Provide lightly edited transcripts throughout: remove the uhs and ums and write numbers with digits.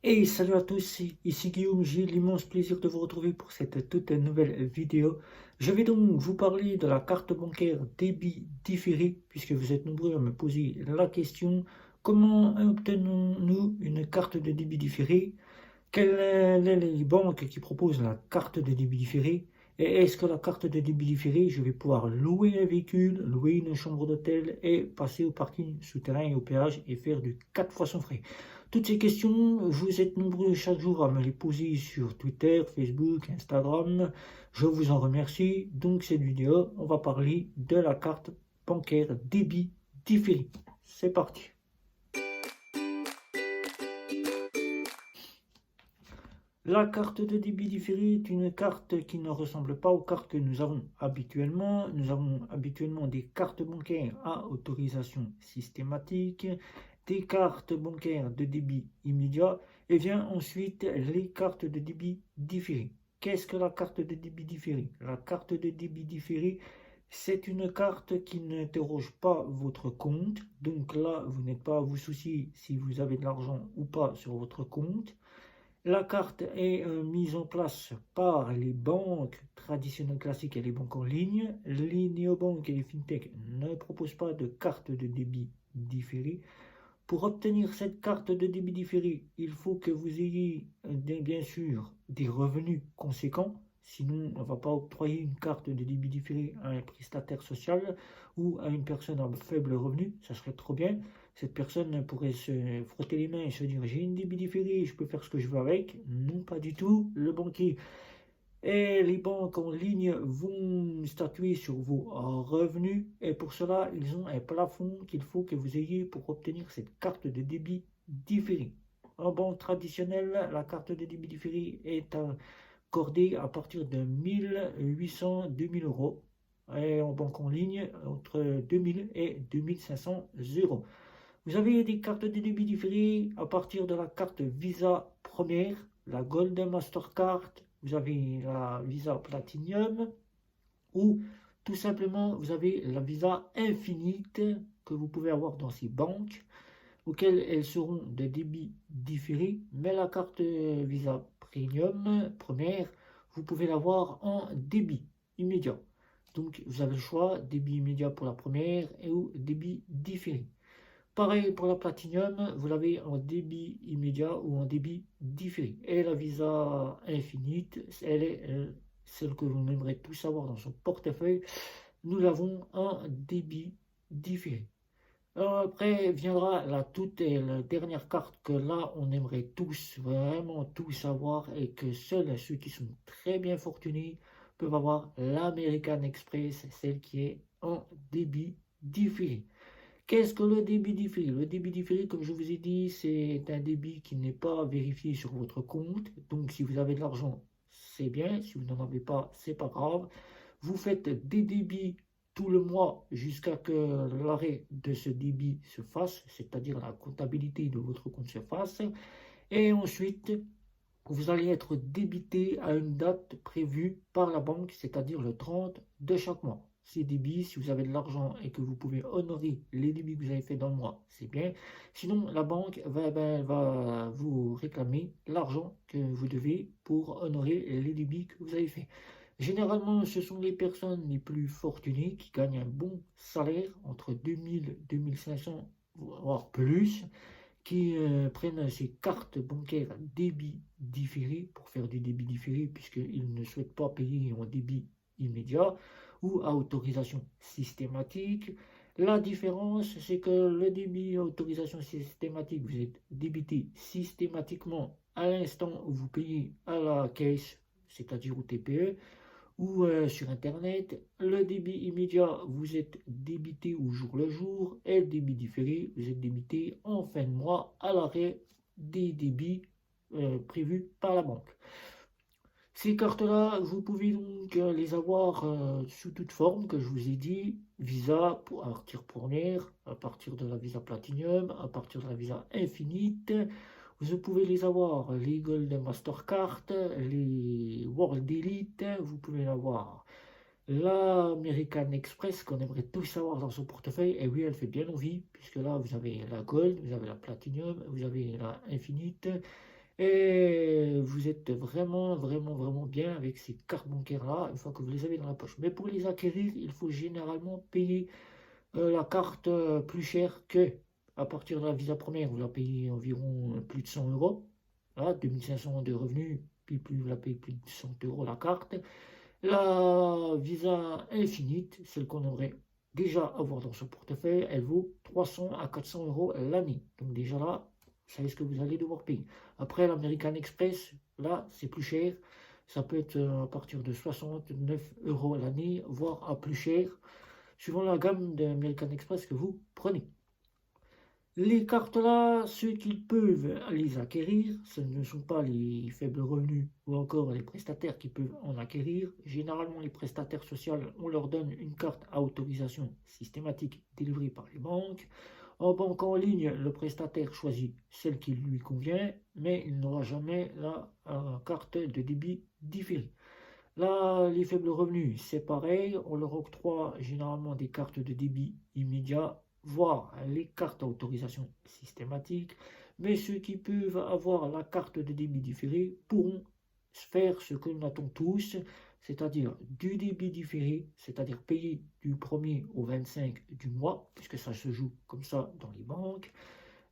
Hey, salut à tous, ici Guillaume, j'ai l'immense plaisir de vous retrouver pour cette toute nouvelle vidéo. Je vais donc vous parler de la carte bancaire débit différé, puisque vous êtes nombreux à me poser la question, comment obtenons-nous une carte de débit différé? Quelles sont les banques qui proposent la carte de débit différé? Et est-ce que la carte de débit différé, je vais pouvoir louer un véhicule, louer une chambre d'hôtel et passer au parking souterrain et au péage et faire du 4 fois son frais? Toutes ces questions, vous êtes nombreux chaque jour à me les poser sur Twitter, Facebook, Instagram. Je vous en remercie. Donc cette vidéo, on va parler de la carte bancaire débit différé. C'est parti. La carte de débit différé est une carte qui ne ressemble pas aux cartes que nous avons habituellement. Nous avons habituellement des cartes bancaires à autorisation systématique, des cartes bancaires de débit immédiat et vient ensuite les cartes de débit différé. Qu'est-ce que la carte de débit différé? La carte de débit différé, c'est une carte qui n'interroge pas votre compte. Donc là, vous n'êtes pas à vous soucier si vous avez de l'argent ou pas sur votre compte. La carte est mise en place par les banques traditionnelles classiques et les banques en ligne. Les néobanques et les fintech ne proposent pas de carte de débit différée. Pour obtenir cette carte de débit différé, il faut que vous ayez bien sûr des revenus conséquents. Sinon, on ne va pas octroyer une carte de débit différé à un prestataire social ou à une personne à faible revenu. Ça serait trop bien. Cette personne pourrait se frotter les mains et se dire j'ai une débit différé, je peux faire ce que je veux avec. Non, pas du tout. Le banquier et les banques en ligne vont statuer sur vos revenus et pour cela, ils ont un plafond qu'il faut que vous ayez pour obtenir cette carte de débit différée. En banque traditionnelle, la carte de débit différé est accordée à partir de 1800-2000 euros et en banque en ligne entre 2000 et 2500 euros. Vous avez des cartes de débit différées à partir de la carte Visa première, la Golden Mastercard, vous avez la Visa Platinum ou tout simplement vous avez la Visa Infinite que vous pouvez avoir dans ces banques auxquelles elles seront de débit différé, mais la carte Visa Premium première, vous pouvez l'avoir en débit immédiat. Donc vous avez le choix, débit immédiat pour la première et ou débit différé. Pareil pour la Platinum, vous l'avez en débit immédiat ou en débit différé. Et la Visa Infinite, elle est celle que l'on aimerait tous avoir dans son portefeuille. Nous l'avons en débit différé. Alors après viendra la toute et la dernière carte que là on aimerait tous, vraiment tous avoir et que seuls ceux qui sont très bien fortunés peuvent avoir l'American Express, celle qui est en débit différé. Qu'est-ce que le débit différé? Le débit différé, comme je vous ai dit, c'est un débit qui n'est pas vérifié sur votre compte. Donc, si vous avez de l'argent, c'est bien. Si vous n'en avez pas, c'est pas grave. Vous faites des débits tout le mois jusqu'à que l'arrêt de ce débit se fasse, c'est-à-dire la comptabilité de votre compte se fasse. Et ensuite, vous allez être débité à une date prévue par la banque, c'est-à-dire le 30 de chaque mois. Ces débits, si vous avez de l'argent et que vous pouvez honorer les débits que vous avez fait dans le mois, c'est bien. Sinon, la banque va vous réclamer l'argent que vous devez pour honorer les débits que vous avez fait. Généralement, ce sont les personnes les plus fortunées qui gagnent un bon salaire entre 2000 et 2500, voire plus, qui prennent ces cartes bancaires débit différé pour faire du débit différé puisqu'ils ne souhaitent pas payer en débit immédiat ou à autorisation systématique. La différence, c'est que le débit à autorisation systématique, vous êtes débité systématiquement à l'instant où vous payez à la caisse, c'est-à-dire au TPE, ou sur Internet. Le débit immédiat, vous êtes débité au jour le jour et le débit différé, vous êtes débité en fin de mois à l'arrêt des débits prévus par la banque. Ces cartes-là, vous pouvez donc les avoir sous toute forme, que je vous ai dit, Visa à partir première, à partir de la Visa Platinum, à partir de la Visa Infinite. Vous pouvez les avoir, les Golden Mastercard, les World Elite, vous pouvez l'avoir. L'American Express qu'on aimerait tous avoir dans son portefeuille, et oui, elle fait bien envie, puisque là, vous avez la Gold, vous avez la Platinum, vous avez la Infinite, Et vous êtes vraiment, vraiment, vraiment bien avec ces cartes bancaires-là, une fois que vous les avez dans la poche. Mais pour les acquérir, il faut généralement payer la carte plus chère que à partir de la Visa première, vous la payez environ plus de 100 euros. Là, 2500 de revenus, puis plus vous la payez plus de 100 euros la carte. La Visa Infinite, celle qu'on aimerait déjà avoir dans son portefeuille, elle vaut 300 à 400 euros l'année. Donc déjà là, vous savez ce que vous allez devoir payer. Après, l'American Express, là, c'est plus cher. Ça peut être à partir de 69 euros l'année, voire à plus cher, suivant la gamme d'American Express que vous prenez. Les cartes-là, ceux qui peuvent les acquérir, ce ne sont pas les faibles revenus ou encore les prestataires qui peuvent en acquérir. Généralement, les prestataires sociaux, on leur donne une carte à autorisation systématique délivrée par les banques. En banque en ligne, le prestataire choisit celle qui lui convient, mais il n'aura jamais la carte de débit différée. Là, les faibles revenus, c'est pareil, on leur octroie généralement des cartes de débit immédiat, voire les cartes à autorisation systématique, mais ceux qui peuvent avoir la carte de débit différé pourront faire ce que nous attendons tous, c'est-à-dire du débit différé, c'est-à-dire payer du 1er au 25 du mois, puisque ça se joue comme ça dans les banques.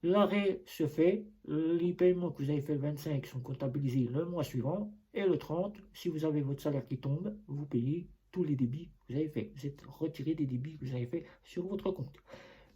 L'arrêt se fait, les paiements que vous avez fait le 25 sont comptabilisés le mois suivant, et le 30, si vous avez votre salaire qui tombe, vous payez tous les débits que vous avez fait. Vous êtes retiré des débits que vous avez fait sur votre compte.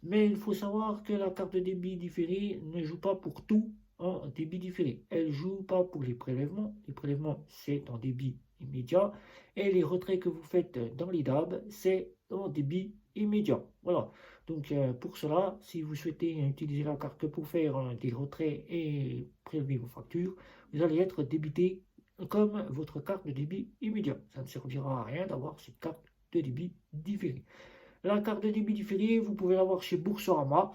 Mais il faut savoir que la carte de débit différé ne joue pas pour tout en débit différé. Elle ne joue pas pour les prélèvements. Les prélèvements, c'est en débit immédiat. Et les retraits que vous faites dans les DAB, c'est en débit immédiat. Voilà. Donc pour cela, si vous souhaitez utiliser la carte pour faire des retraits et prélever vos factures, vous allez être débité comme votre carte de débit immédiat. Ça ne servira à rien d'avoir cette carte de débit différée. La carte de débit différée, vous pouvez l'avoir chez Boursorama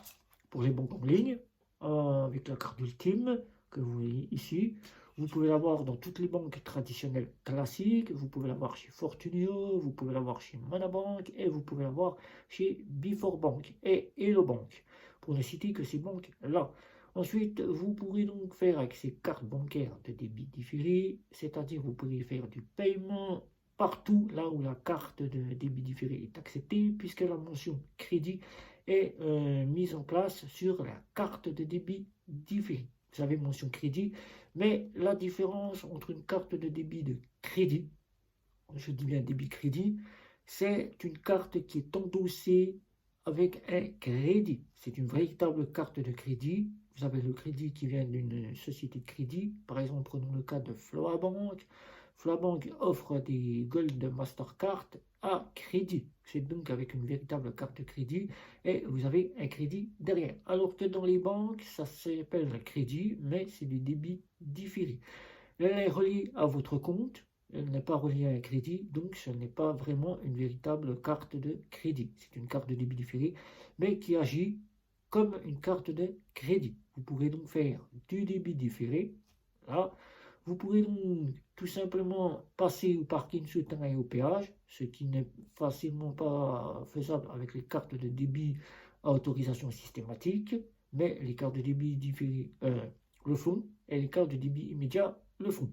pour les banques en ligne, avec la carte ultime que vous voyez ici. Vous pouvez l'avoir dans toutes les banques traditionnelles classiques. Vous pouvez l'avoir chez Fortunio, vous pouvez l'avoir chez Monabank et vous pouvez l'avoir chez Before Bank et Hello Bank, pour ne citer que ces banques-là. Ensuite, vous pourrez donc faire avec ces cartes bancaires de débit différé, c'est-à-dire vous pourrez faire du paiement partout là où la carte de débit différé est acceptée, puisque la mention crédit est mise en place sur la carte de débit différé. Vous avez mention crédit, mais la différence entre une carte de débit de crédit, je dis bien débit crédit, c'est une carte qui est endossée avec un crédit. C'est une véritable carte de crédit. Vous avez le crédit qui vient d'une société de crédit. Par exemple, prenons le cas de Floabank. Floabank offre des Gold Mastercard à crédit. C'est donc avec une véritable carte de crédit et vous avez un crédit derrière. Alors que dans les banques, ça s'appelle un crédit, mais c'est du débit différé. Elle est reliée à votre compte, elle n'est pas reliée à un crédit, donc ce n'est pas vraiment une véritable carte de crédit. C'est une carte de débit différé, mais qui agit comme une carte de crédit. Vous pourrez donc faire du débit différé, là. Vous pourrez donc tout simplement passer au parking souterrain et au péage, ce qui n'est facilement pas faisable avec les cartes de débit à autorisation systématique, mais les cartes de débit différé le font, et les cartes de débit immédiat le font.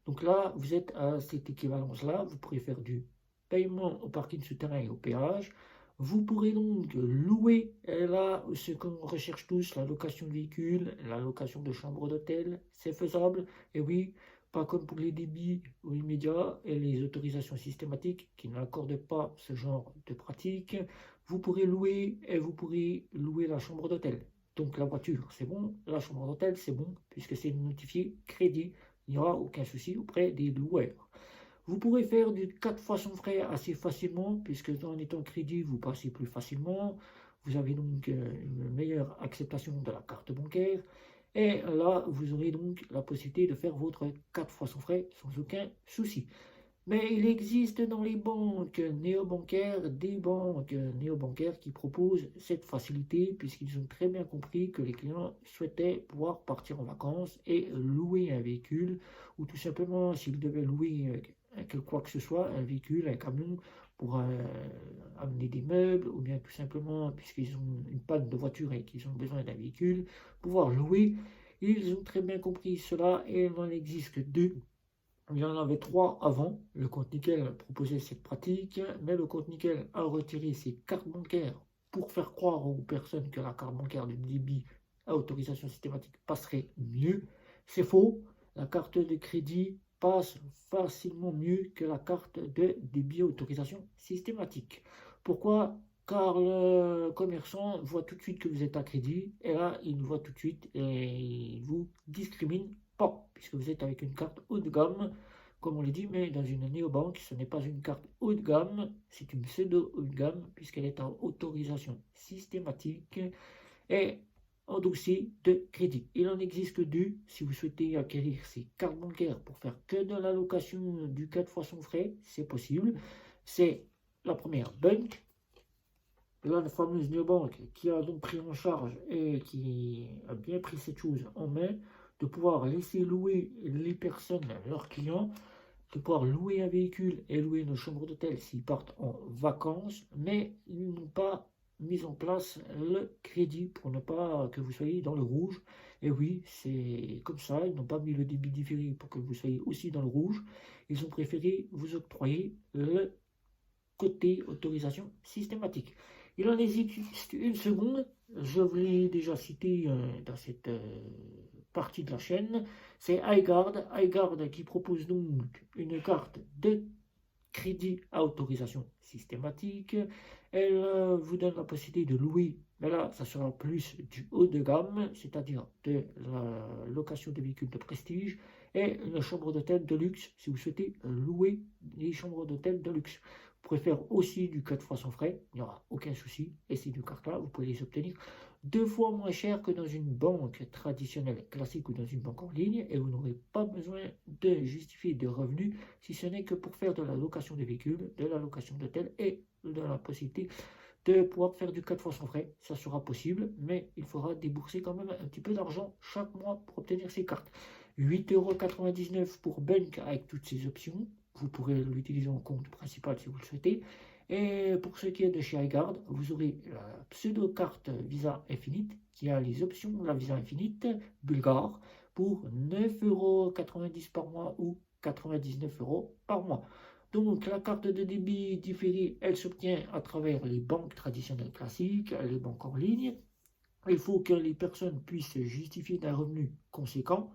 Donc là, vous êtes à cette équivalence-là, vous pourrez faire du paiement au parking souterrain et au péage. Vous pourrez donc louer, et là, ce qu'on recherche tous, la location de véhicules, la location de chambre d'hôtel, c'est faisable. Et oui, pas comme pour les débits immédiats et les autorisations systématiques qui n'accordent pas ce genre de pratique. Vous pourrez louer et vous pourrez louer la chambre d'hôtel. Donc la voiture, c'est bon, la chambre d'hôtel, c'est bon, puisque c'est notifié crédit. Il n'y aura aucun souci auprès des loueurs. Vous pourrez faire du 4 fois sans frais assez facilement, puisque en étant crédit, vous passez plus facilement. Vous avez donc une meilleure acceptation de la carte bancaire. Et là, vous aurez donc la possibilité de faire votre 4 fois sans frais sans aucun souci. Mais il existe dans les banques néobancaires des banques néobancaires qui proposent cette facilité puisqu'ils ont très bien compris que les clients souhaitaient pouvoir partir en vacances et louer un véhicule ou tout simplement s'ils devaient louer quoi que ce soit, un véhicule, un camion pour amener des meubles ou bien tout simplement puisqu'ils ont une panne de voiture et qu'ils ont besoin d'un véhicule, pouvoir louer. Ils ont très bien compris cela et il n'en existe que deux. Il y en avait trois avant. Le compte Nickel proposait cette pratique, mais le compte Nickel a retiré ses cartes bancaires pour faire croire aux personnes que la carte bancaire de débit à autorisation systématique passerait mieux. C'est faux. La carte de crédit passe facilement mieux que la carte de débit à autorisation systématique. Pourquoi? Car le commerçant voit tout de suite que vous êtes à crédit et là, il voit tout de suite et il vous discrimine pas, puisque vous êtes avec une carte haut de gamme, comme on l'a dit, mais dans une néobanque, ce n'est pas une carte haut de gamme, c'est une pseudo haut de gamme, puisqu'elle est en autorisation systématique et en dossier de crédit. Il en existe que deux. Si vous souhaitez acquérir ces cartes bancaires pour faire que de la location du 4 fois son frais, c'est possible. C'est la première, Bunk, la fameuse néobanque qui a donc pris en charge et qui a bien pris cette chose en main, de pouvoir laisser louer les personnes, leurs clients, de pouvoir louer un véhicule et louer une chambre d'hôtel s'ils partent en vacances, mais ils n'ont pas mis en place le crédit pour ne pas que vous soyez dans le rouge. Et oui, c'est comme ça, ils n'ont pas mis le débit différé pour que vous soyez aussi dans le rouge. Ils ont préféré vous octroyer le côté autorisation systématique. Il en existe une seconde, je vous l'ai déjà cité dans cette partie de la chaîne, c'est iGuard. iGuard qui propose donc une carte de crédit à autorisation systématique. Elle vous donne la possibilité de louer, mais là, ça sera plus du haut de gamme, c'est-à-dire de la location de véhicules de prestige et une chambre d'hôtel de luxe si vous souhaitez louer les chambres d'hôtel de luxe. Vous pouvez faire aussi du 4 fois sans frais, il n'y aura aucun souci. Et ces deux cartes-là, vous pouvez les obtenir 2 fois moins cher que dans une banque traditionnelle classique ou dans une banque en ligne, et vous n'aurez pas besoin de justifier de revenus si ce n'est que pour faire de la location de véhicules, de la location d'hôtel et de la possibilité de pouvoir faire du 4 fois sans frais. Ça sera possible, mais il faudra débourser quand même un petit peu d'argent chaque mois pour obtenir ces cartes. 8,99 € pour Bunk avec toutes ces options. Vous pourrez l'utiliser en compte principal si vous le souhaitez. Et pour ce qui est de chez iGuard, vous aurez la pseudo-carte Visa Infinite qui a les options de la Visa Infinite bulgare pour 9,90 € par mois ou 99 € par mois. Donc la carte de débit différée, elle s'obtient à travers les banques traditionnelles classiques, les banques en ligne. Il faut que les personnes puissent justifier d'un revenu conséquent.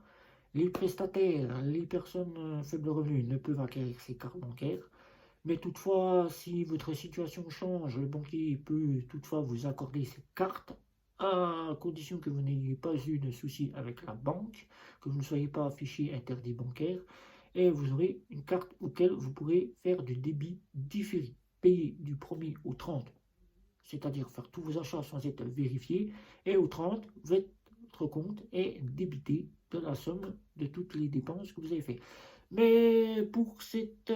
Les prestataires, les personnes faibles revenus ne peuvent acquérir ces cartes bancaires. Mais toutefois, si votre situation change, le banquier peut toutefois vous accorder ces cartes à condition que vous n'ayez pas eu de soucis avec la banque, que vous ne soyez pas affiché interdit bancaire, et vous aurez une carte auquel vous pourrez faire du débit différé, payer du 1er au 30, c'est-à-dire faire tous vos achats sans être vérifié, et au 30, votre compte est débité de la somme de toutes les dépenses que vous avez faites. Mais pour cette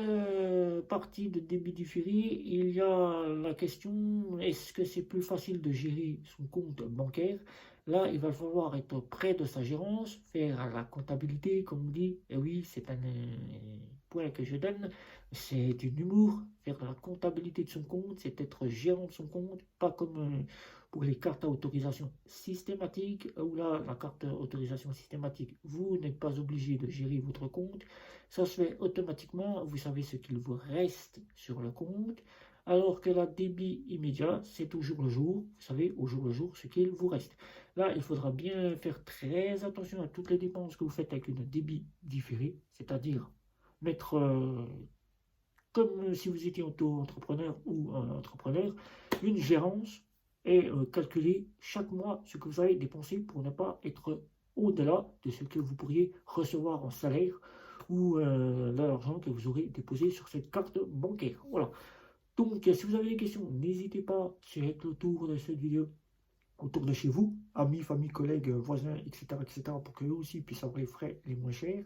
partie de débit différé, il y a la question, est-ce que c'est plus facile de gérer son compte bancaire? Là, il va falloir être près de sa gérance, faire la comptabilité, comme on dit. Et oui, c'est un point que je donne, c'est du humour. Faire la comptabilité de son compte, c'est être gérant de son compte, pas comme pour les cartes à autorisation systématique, où là, la carte à autorisation systématique, vous n'êtes pas obligé de gérer votre compte. Ça se fait automatiquement, vous savez ce qu'il vous reste sur le compte, alors que la débit immédiat, c'est au jour le jour, vous savez, au jour le jour, ce qu'il vous reste. Là, il faudra bien faire très attention à toutes les dépenses que vous faites avec une débit différée, c'est-à-dire mettre, comme si vous étiez auto-entrepreneur ou entrepreneur, une gérance et calculer chaque mois ce que vous allez dépenser pour ne pas être au-delà de ce que vous pourriez recevoir en salaire ou l'argent que vous aurez déposé sur cette carte bancaire. Voilà. Donc, si vous avez des questions, n'hésitez pas, c'est le tour de cette vidéo autour de chez vous, amis, famille, collègues, voisins, etc., pour qu'eux aussi puissent avoir les frais les moins chers.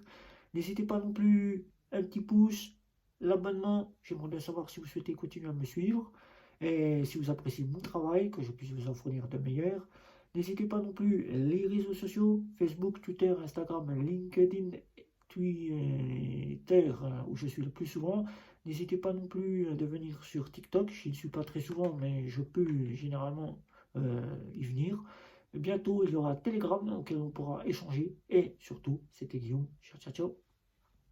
N'hésitez pas non plus, un petit pouce, l'abonnement, j'aimerais bien savoir si vous souhaitez continuer à me suivre, et si vous appréciez mon travail, que je puisse vous en fournir de meilleurs. N'hésitez pas non plus, les réseaux sociaux, Facebook, Twitter, Instagram, LinkedIn, Twitter, où je suis le plus souvent. N'hésitez pas non plus de venir sur TikTok, je ne suis pas très souvent, mais je peux généralement y venir. Bientôt, il y aura Telegram auquel on pourra échanger. Et surtout, c'était Guillaume. Ciao, ciao, ciao.